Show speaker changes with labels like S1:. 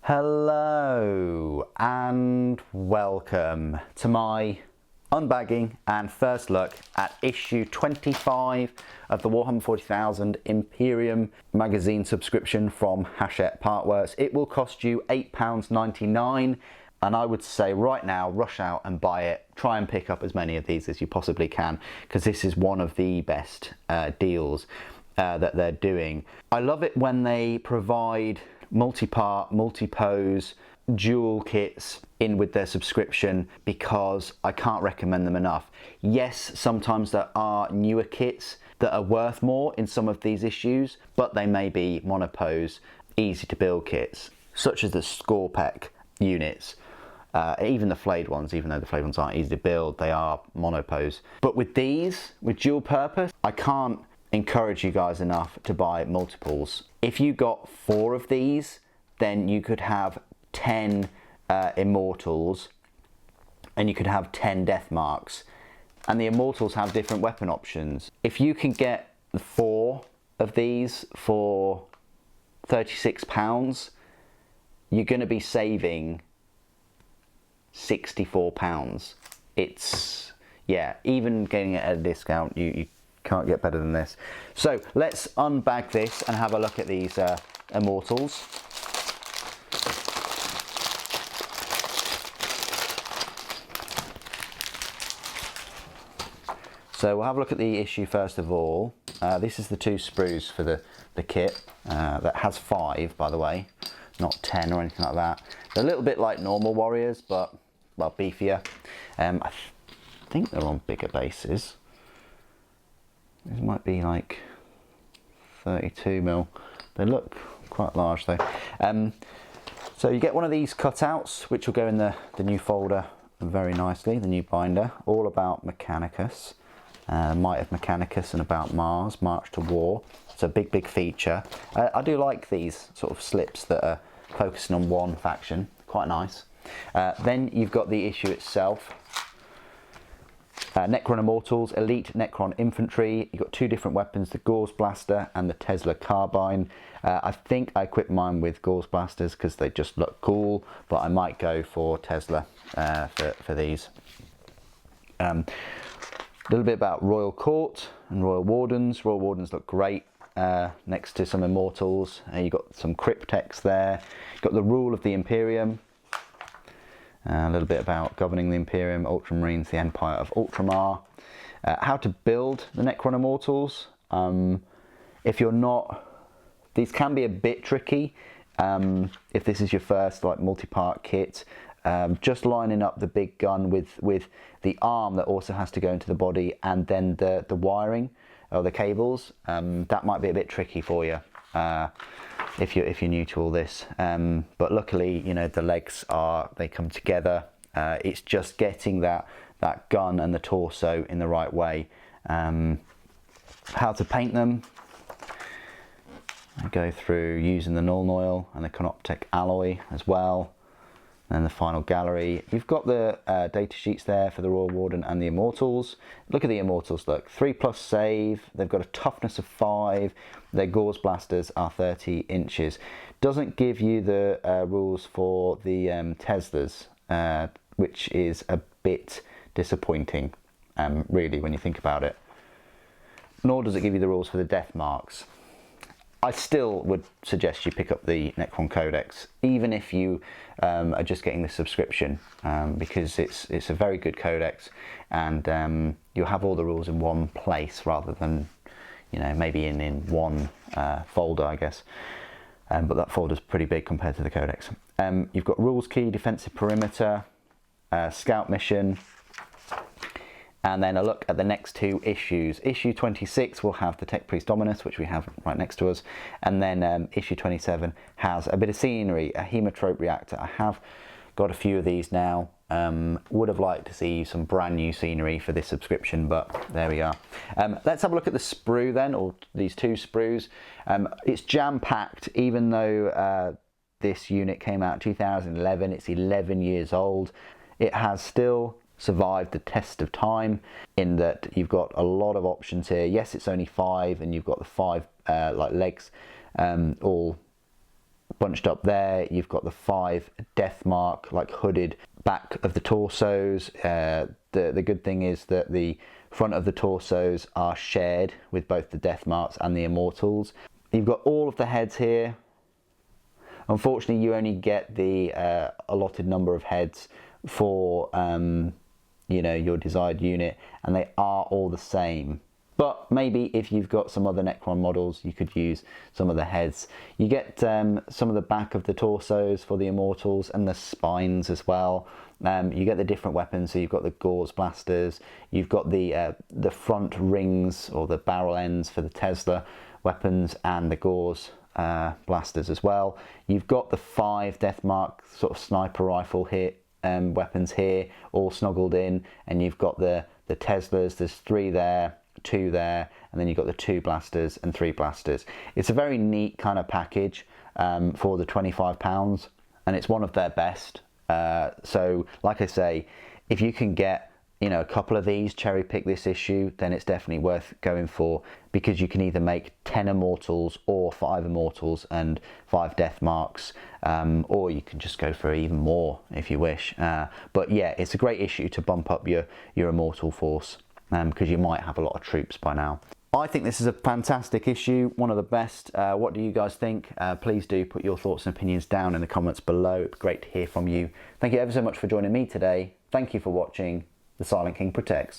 S1: Hello and welcome to my unbagging and first look at issue 25 of the Warhammer 40,000 Imperium magazine subscription from Hatchett Partworks. It will cost you £8.99 and I would say right now rush out and buy it. Try and pick up as many of these as you possibly can because this is one of the best deals that they're doing. I love it when they provide multi-part, multi-pose, dual kits in with their subscription because I can't recommend them enough. Yes, sometimes there are newer kits that are worth more in some of these issues, but they may be monopose, easy to build kits, such as the Scorpec units. Even the flayed ones, even though the flayed ones aren't easy to build, they are monopose. But with these, with dual purpose, I can't encourage you guys enough to buy multiples. If you got 4 of these, then you could have 10 Immortals and you could have 10 Deathmarks, and the Immortals have different weapon options. If you can get 4 of these for £36, you're going to be saving £64. It's, yeah, even getting it at a discount, you can't get better than this. So let's unbag this and have a look at these Immortals. So we'll have a look at the issue first of all. This is the 2 sprues for the kit. That has 5, by the way, not 10 or anything like that. They're a little bit like normal warriors, but well, beefier. I think they're on bigger bases. These might be like 32mm. They look quite large though. So you get one of these cutouts, which will go in the new folder very nicely, the new binder, all about Mechanicus, Might of Mechanicus and about Mars, March to War. It's a big feature. I do like these sort of slips that are focusing on one faction, quite nice. Then you've got the issue itself. Necron Immortals, Elite Necron Infantry. You've got 2 different weapons, the Gauss Blaster and the Tesla Carbine. I think I equipped mine with Gauss Blasters because they just look cool, but I might go for Tesla for these. A little bit about Royal Court and Royal Wardens. Royal Wardens look great next to some Immortals. You've got some Cryptex there. You've got the Rule of the Imperium. A little bit about governing the Imperium, Ultramarines, the Empire of Ultramar. How to build the Necron Immortals. If you're not, these can be a bit tricky. If this is your first like multi-part kit, just lining up the big gun with the arm that also has to go into the body, and then the wiring or the cables, that might be a bit tricky for you. If you're new to all this, but luckily, you know, the legs they come together. It's just getting that gun and the torso in the right way. How to paint them. I go through using the Null Oil and the Canoptech alloy as well. And the final gallery. You've got the data sheets there for the Royal Warden and the Immortals. Look at the Immortals, look. 3+ save, they've got a toughness of 5, their Gauss Blasters are 30 inches. Doesn't give you the rules for the Teslas, which is a bit disappointing, really, when you think about it. Nor does it give you the rules for the Deathmarks. I still would suggest you pick up the Necron Codex, even if you are just getting the subscription, because it's a very good codex, and you'll have all the rules in one place rather than, you know, maybe in one folder, I guess. But that folder's pretty big compared to the codex. You've got Rules Key, Defensive Perimeter, Scout Mission, and then a look at the next 2 issues. Issue 26 will have the Tech Priest Dominus, which we have right next to us, and then issue 27 has a bit of scenery, a Hemotrope Reactor. I have got a few of these now. Would have liked to see some brand new scenery for this subscription, but there we are. Let's have a look at the sprue then, or these 2 sprues. It's jam-packed, even though this unit came out in 2011. It's 11 years old. It has still survived the test of time in that you've got a lot of options here. Yes, it's only 5 and you've got the 5 like legs all bunched up there. You've got the 5 Deathmark, like hooded back of the torsos. The good thing is that the front of the torsos are shared with both the Deathmarks and the Immortals. You've got all of the heads here. Unfortunately, you only get the allotted number of heads for you know, your desired unit, and they are all the same. But maybe if you've got some other Necron models, you could use some of the heads. You get some of the back of the torsos for the Immortals and the spines as well. You get the different weapons, so you've got the Gauze blasters, you've got the front rings or the barrel ends for the Tesla weapons and the Gauze blasters as well. You've got the 5 Deathmark sort of sniper rifle hit weapons here, all snuggled in, and you've got the Teslas. There's 3 there, 2 there, and then you've got the 2 blasters and 3 blasters. It's a very neat kind of package for the £25, and it's one of their best. So like I say, if you can get, you know, a couple of these, cherry pick this issue, then it's definitely worth going for, because you can either make 10 Immortals or 5 Immortals and 5 Deathmarks, or you can just go for even more if you wish. But yeah, it's a great issue to bump up your Immortal force, because you might have a lot of troops by now. I think this is a fantastic issue, one of the best. What do you guys think? Please do put your thoughts and opinions down in the comments below. It'd be great to hear from you. Thank you ever so much for joining me today. Thank you for watching. The Silent King protects.